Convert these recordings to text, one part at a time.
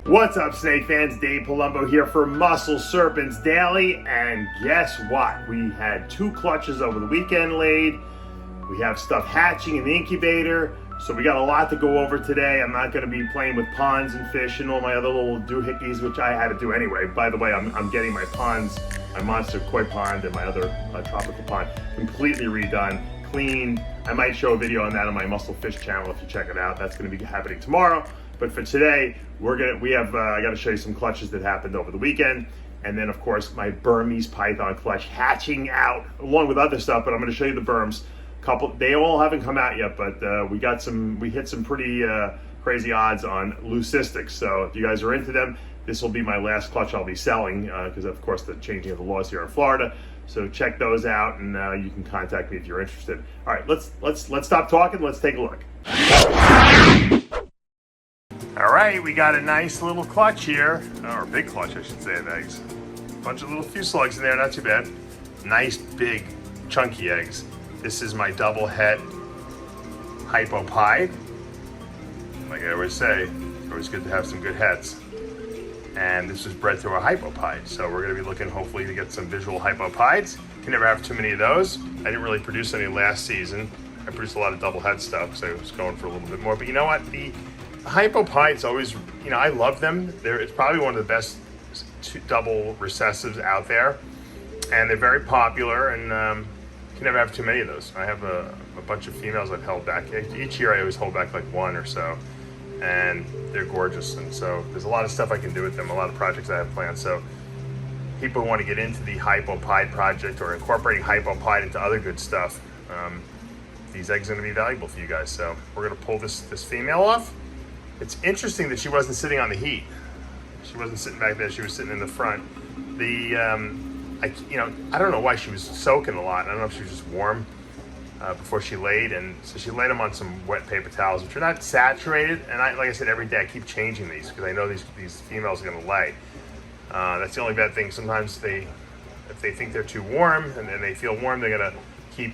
What's up, snake fans? Dave Palumbo here for Muscle Serpents Daily, and guess what? We had 2 clutches over the weekend laid. We have stuff hatching in the incubator, so we got a lot to go over today. I'm not going to be playing with ponds and fish and all my other little doohickeys, which I had to do anyway. By the way, I'm getting my ponds, my monster koi pond and my other tropical pond completely redone, cleaned. I might show a video on that on my Muscle Fish channel if you check it out. That's going to be happening tomorrow. But for today, I got to show you some clutches that happened over the weekend, and then of course my Burmese python clutch hatching out along with other stuff. But I'm going to show you the Burms. They all haven't come out yet, but we hit some pretty crazy odds on Leucistic. So if you guys are into them, this will be my last clutch I'll be selling because of course the changing of the laws here in Florida. So check those out, and you can contact me if you're interested. All right, let's stop talking. Let's take a look. All right, we got a nice little clutch here, or big clutch, I should say, of eggs. Bunch of little few slugs in there, not too bad. Nice, big, chunky eggs. This is my double het HYPO pied. Like I always say, it's always good to have some good hets. And this is bred through a HYPO pied. So we're gonna be looking hopefully to get some visual HYPO pieds. You can never have too many of those. I didn't really produce any last season. I produced a lot of double het stuff, so I was going for a little bit more. But you know what? The HYPO pieds always, I love them. It's probably one of the best double recessives out there, and they're very popular, and you can never have too many of those. I have a bunch of females I've held back. Each year I always hold back like 1 or so, and they're gorgeous, and so there's a lot of stuff I can do with them, a lot of projects I have planned. So people who want to get into the HYPO pied project or incorporating HYPO pied into other good stuff, these eggs are going to be valuable for you guys. So we're going to pull this female off. It's interesting that she wasn't sitting on the heat. She wasn't sitting back there. She was sitting in the front. I don't know why she was soaking a lot. I don't know if she was just warm before she laid, and so she laid them on some wet paper towels, which are not saturated. And like I said, every day I keep changing these because I know these females are going to lay. That's the only bad thing. Sometimes if they think they're too warm and then they feel warm, they're going to keep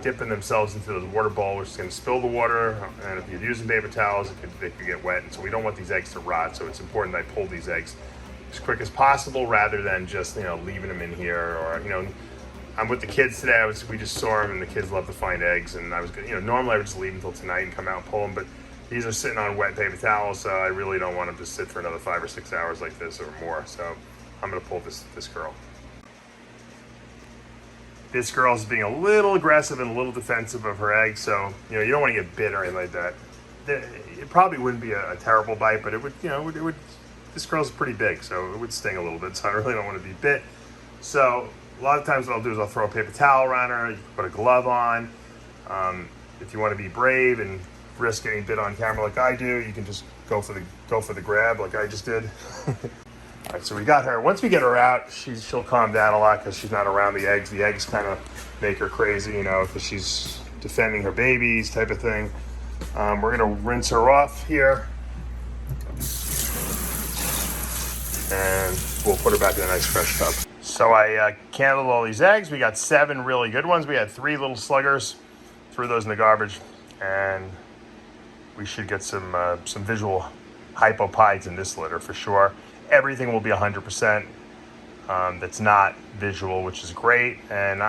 dipping themselves into the water bowl, which is going to spill the water, and if you're using paper towels, they could get wet, and so we don't want these eggs to rot. So it's important that I pull these eggs as quick as possible rather than just leaving them in here. Or I'm with the kids today. We just saw them, and the kids love to find eggs, and I was normally I would just leave them until tonight and come out and pull them, but these are sitting on wet paper towels, so I really don't want them to sit for another 5 or 6 hours like this or more. So I'm going to pull this girl. This girl's being a little aggressive and a little defensive of her eggs, so you don't want to get bit or anything like that. It probably wouldn't be a terrible bite, but it would. This girl's pretty big, so it would sting a little bit. So I really don't want to be bit. So a lot of times what I'll do is I'll throw a paper towel around her. You can put a glove on. If you want to be brave and risk getting bit on camera like I do, you can just go for the grab like I just did. All right, so we got her. Once we get her out, she'll calm down a lot because she's not around the eggs. The eggs kind of make her crazy, because she's defending her babies type of thing. We're gonna rinse her off here, and we'll put her back in a nice fresh tub. So I candled all these eggs. We got 7 really good ones. We had 3 little sluggers. Threw those in the garbage, and we should get some visual HYPO pieds in this litter for sure. Everything will be 100% that's not visual, which is great. And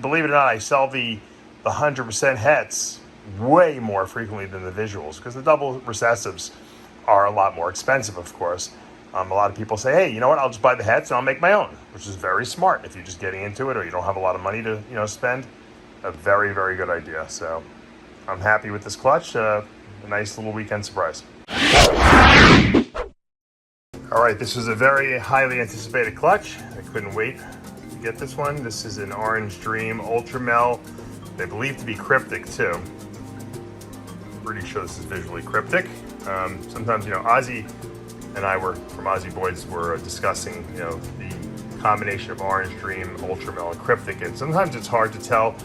believe it or not, I sell the 100% hets way more frequently than the visuals because the double recessives are a lot more expensive, of course. A lot of people say, hey, you know what, I'll just buy the hets and I'll make my own, which is very smart if you're just getting into it or you don't have a lot of money to spend. A very, very good idea. So I'm happy with this clutch. A nice little weekend surprise. All right, this was a very highly anticipated clutch. I couldn't wait to get this one. This is an Orange Dream ULTRAMEL. They believe to be cryptic too. Pretty sure this is visually cryptic. Sometimes, Ozzy and I from Ozzy Boys were discussing, the combination of Orange Dream, ULTRAMEL, and cryptic, and sometimes it's hard to tell.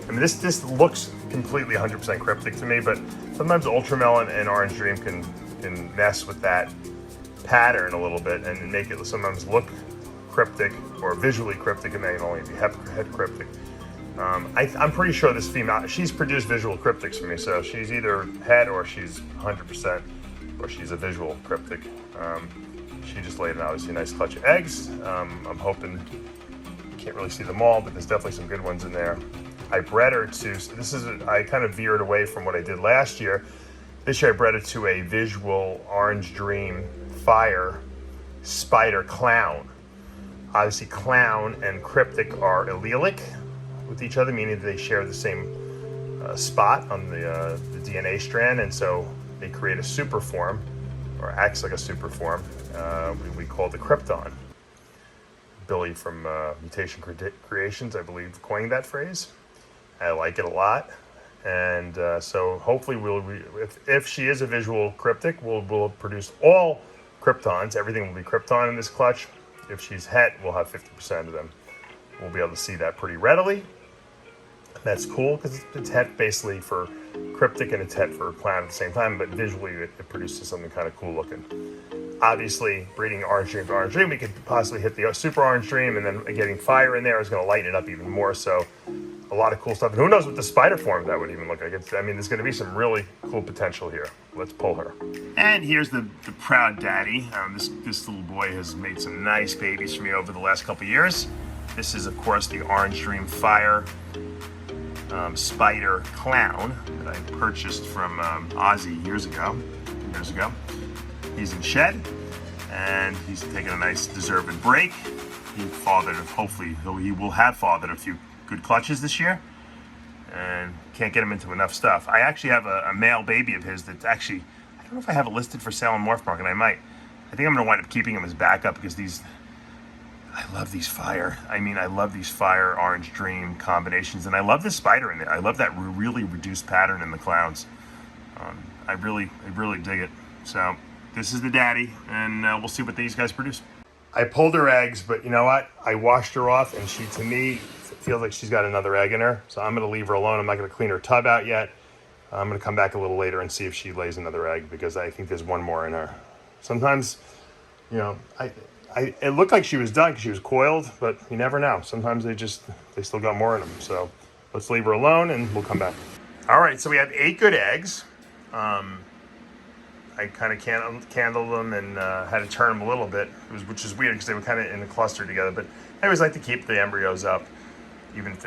I mean, this looks completely 100% cryptic to me, but sometimes ULTRAMEL and Orange Dream can mess with that pattern a little bit and make it sometimes look cryptic or visually cryptic, and may only be head cryptic. I'm pretty sure this female, she's produced visual cryptics for me, so she's either head or she's 100%, or she's a visual cryptic. she just laid obviously a nice clutch of eggs. I'm hoping, can't really see them all, but there's definitely some good ones in there. I bred her to, I kind of veered away from what I did last year. This year I bred her to a visual Orange Dream Fire Spider Clown. Obviously clown and cryptic are allelic with each other, meaning that they share the same spot on the DNA strand, and so they create a super form, or acts like a super form. We call it the Krypton. Billy from Mutation Creations, I believe, coined that phrase. I like it a lot, and so hopefully if she is a visual cryptic, we'll produce all Kryptons. Everything will be Krypton in this clutch. If she's het, we'll have 50% of them. We'll be able to see that pretty readily. That's cool because it's het basically for cryptic and it's het for clown at the same time, but visually it produces something kind of cool looking. Obviously, breeding Orange Dream to Orange Dream, we could possibly hit the Super Orange Dream, and then getting Fire in there is going to lighten it up even more. So a lot of cool stuff. And who knows what the spider form that would even look like. I mean, there's going to be some really cool potential here. Let's pull her. And here's the proud daddy. This little boy has made some nice babies for me over the last couple years. This is, of course, the Orange Dream Fire Spider Clown that I purchased from Ozzy years ago. He's in shed, and he's taking a nice deserved break. Hopefully he will have fathered a few good clutches this year, and can't get him into enough stuff. I actually have a male baby of his that's actually, I don't know if I have it listed for sale on Morph Market. I might. I think I'm going to wind up keeping him as backup because I love these fire. I love these Fire Orange Dream combinations, and I love this spider in there. I love that really reduced pattern in the clowns. I really dig it. So this is the daddy, and we'll see what these guys produce. I pulled her eggs, but you know what? I washed her off, and she, to me, feels like she's got another egg in her. So I'm going to leave her alone. I'm not going to clean her tub out yet. I'm going to come back a little later and see if she lays another egg, because I think there's one more in her. Sometimes, you know, it looked like she was done because she was coiled, but you never know. Sometimes they still got more in them. So let's leave her alone and we'll come back. All right, so we have 8 good eggs. I kind of candled them and had to turn them a little bit, which is weird because they were kind of in a cluster together. But I always like to keep the embryos up, even if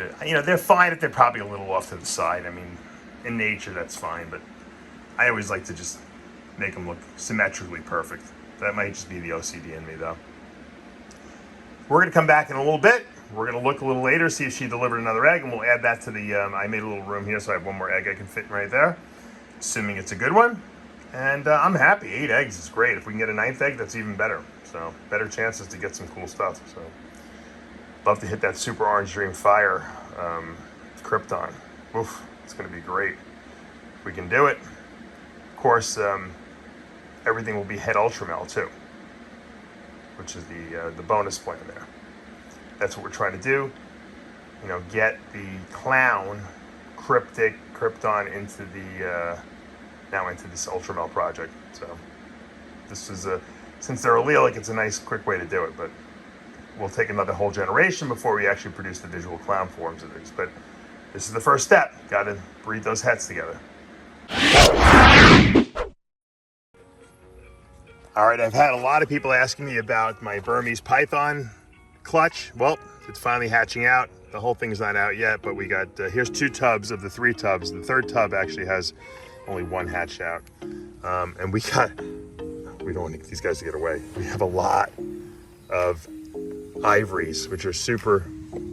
they're fine if they're probably a little off to the side. I mean, in nature that's fine, but I always like to just make them look symmetrically perfect. That might just be the OCD in me, though. We're going to come back in a little bit. We're going to look a little later, see if she delivered another egg, and we'll add that to the, I made a little room here, so I have one more egg I can fit right there, assuming it's a good one. And I'm happy. 8 eggs is great. If we can get a 9th egg, that's even better. So better chances to get some cool stuff. So love to hit that Super Orange Dream Fire Krypton. Oof, it's going to be great. If we can do it. Of course, everything will be het Ultramel too, which is the bonus plan there. That's what we're trying to do. You know, get the clown cryptic Krypton into the now into this Ultramel project. So this is since they're allelic, it's a nice quick way to do it, but we'll take another whole generation before we actually produce the visual clown forms of these. But this is the first step. Got to breed those hets together. All right, I've had a lot of people asking me about my Burmese python clutch. Well, it's finally hatching out. The whole thing's not out yet, but we got, here's 2 tubs of the 3 tubs. The 3rd tub actually has only 1 hatched out. And we don't want these guys to get away. We have a lot of ivories, which are super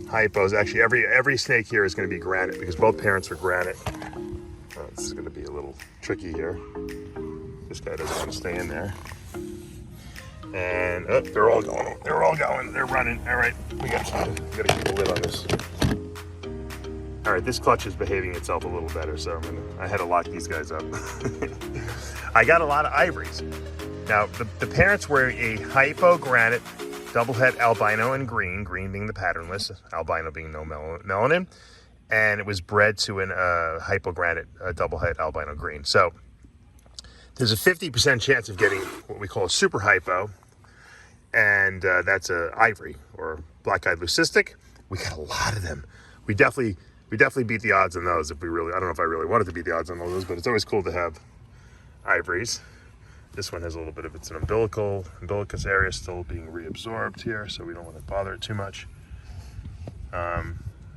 hypos. Actually, every snake here is going to be granite because both parents are granite. This is going to be a little tricky here. This guy doesn't want to stay in there. And they're all going. They're running. All right, we got to keep a lid on this. All right, this clutch is behaving itself a little better, so I had to lock these guys up. I got a lot of ivories. Now, the parents were a HYPO granite, double het albino and green being the patternless, albino being no melanin, and it was bred to an HYPO granite, double het albino green. So there's a 50% chance of getting what we call a super hypo, and that's a ivory or black-eyed leucistic. We got a lot of them. We definitely beat the odds on those if we really, I don't know if I really wanted to beat the odds on all those, but it's always cool to have ivories. This one has a little bit of, it's an umbilicus area still being reabsorbed here, so we don't want to bother it too much.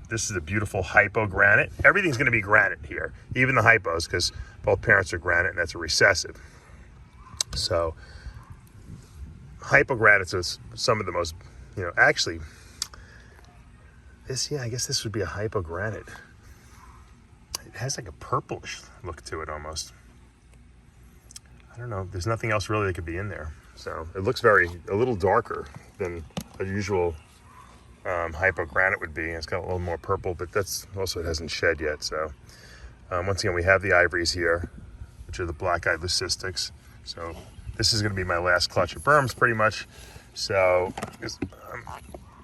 This is a beautiful hypo granite. Everything's going to be granite here, even the hypos, because both parents are granite, and that's a recessive. So hypo granites are some of the most, you know, actually, this, yeah, I guess this would be a hypo granite. It has like a purplish look to it almost. I don't know, there's nothing else really that could be in there. So it looks a little darker than a usual hypo granite would be. It's got a little more purple, but that's also, it hasn't shed yet. So once again, we have the ivories here, which are the black-eyed leucistics. So this is going to be my last clutch of berms pretty much. So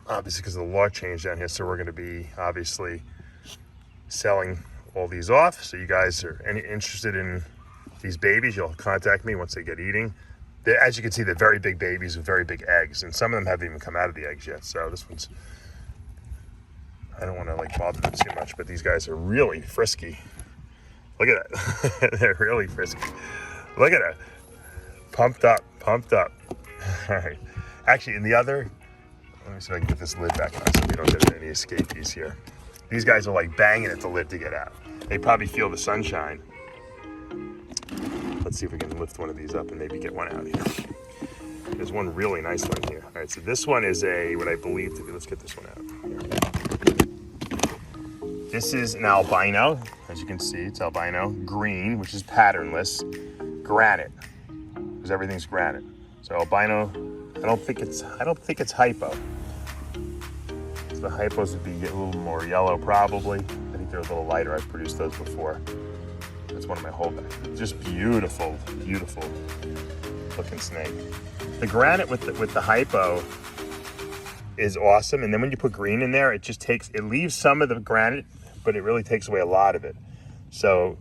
obviously because of the law change down here, so we're going to be obviously selling all these off. So you guys are interested in these babies, you'll contact me once they get eating. As you can see, they're very big babies with very big eggs, and some of them haven't even come out of the eggs yet. So this one's, I don't want to like bother them too much, but these guys are really frisky. Look at that. They're really frisky. Look at it. Pumped up, pumped up. All right. Actually, in the other, let me see if I can get this lid back on so we don't get any escapees here. These guys are like banging at the lid to get out. They probably feel the sunshine. Let's see if we can lift one of these up and maybe get one out here. There's one really nice one here. All right, so this one is what I believe to be, let's get this one out here. This is an albino, as you can see, it's albino, green, which is patternless, granite, because everything's granite. So albino, I don't think it's hypo. So the hypos would be a little more yellow probably. I think they're a little lighter, I've produced those before. That's one of my holdbacks. Just beautiful, beautiful looking snake. The granite with the hypo is awesome, and then when you put green in there, it leaves some of the granite, but it really takes away a lot of it. So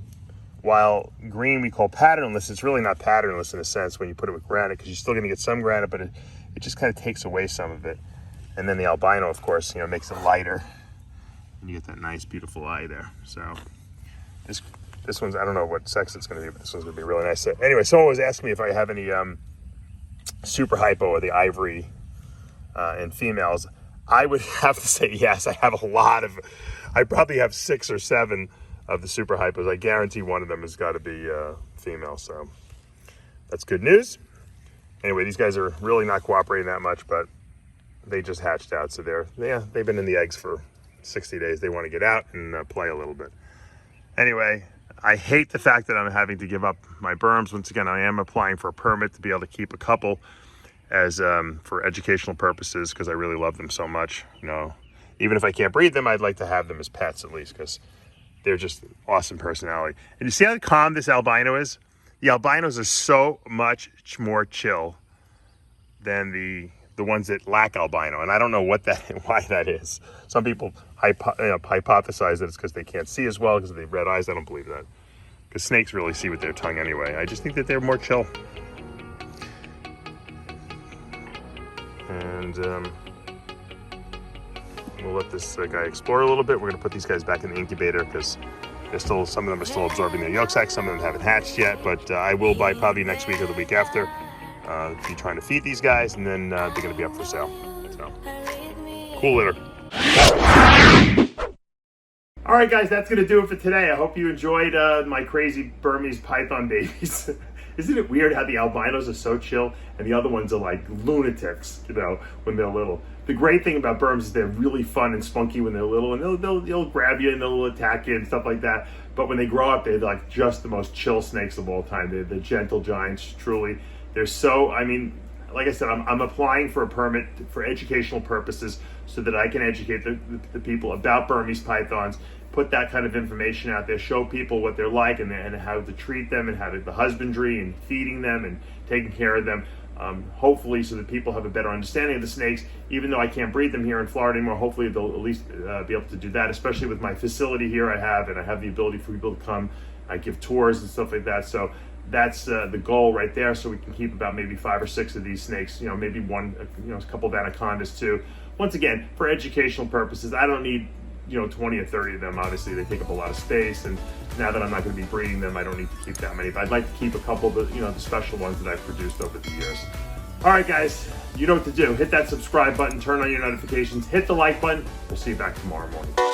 while green we call patternless, it's really not patternless in a sense when you put it with granite, because you're still going to get some granite, but it just kind of takes away some of it. And then the albino, of course, you know, makes it lighter, and you get that nice, beautiful eye there. So this one's, I don't know what sex it's going to be, but this one's going to be really nice. Anyway, someone was asking me if I have any super hypo or the ivory in females. I would have to say yes. I have a lot of, I probably have 6 or 7 of the super hypos. I guarantee one of them has got to be female, so that's good news. Anyway, these guys are really not cooperating that much, but they just hatched out, so they've been in the eggs for 60 days. They want to get out and play a little bit. Anyway, I hate the fact that I'm having to give up my berms. Once again, I am applying for a permit to be able to keep a couple as for educational purposes, because I really love them so much. You know, even if I can't breed them, I'd like to have them as pets at least, because they're just awesome personality. And you see how calm this albino is? The albinos are so much more chill than the ones that lack albino, and I don't know why that is. Some people hypothesize that it's because they can't see as well because of the red eyes. I don't believe that, because snakes really see with their tongue anyway. I just think that they're more chill. And we'll let this guy explore a little bit. We're going to put these guys back in the incubator because some of them are still absorbing their yolk sacs. Some of them haven't hatched yet, but I will by probably next week or the week after be trying to feed these guys, and then they're going to be up for sale. So cool litter. All right, guys, that's going to do it for today. I hope you enjoyed my crazy Burmese python babies. Isn't it weird how the albinos are so chill and the other ones are like lunatics, you know, when they're little? The great thing about Burms is they're really fun and spunky when they're little, and they'll grab you and they'll attack you and stuff like that. But when they grow up, they're like just the most chill snakes of all time. They're the gentle giants, truly. They're so, I mean, like I said, I'm applying for a permit for educational purposes so that I can educate the people about Burmese pythons, put that kind of information out there, show people what they're like and how to treat them and how to the husbandry and feeding them and taking care of them. Hopefully so that people have a better understanding of the snakes. Even though I can't breed them here in Florida anymore, hopefully they'll at least be able to do that, especially with my facility here I have the ability for people to come. I give tours and stuff like that. So that's the goal right there, so we can keep about maybe 5 or 6 of these snakes, you know, maybe one, you know, a couple of anacondas too. Once again, for educational purposes, I don't need you know, 20 or 30 of them. Obviously they take up a lot of space, and now that I'm not going to be breeding them, I don't need to keep that many, but I'd like to keep a couple of the, you know, the special ones that I've produced over the years. All right, guys, you know what to do. Hit that subscribe button, turn on your notifications, hit the like button. We'll see you back tomorrow morning.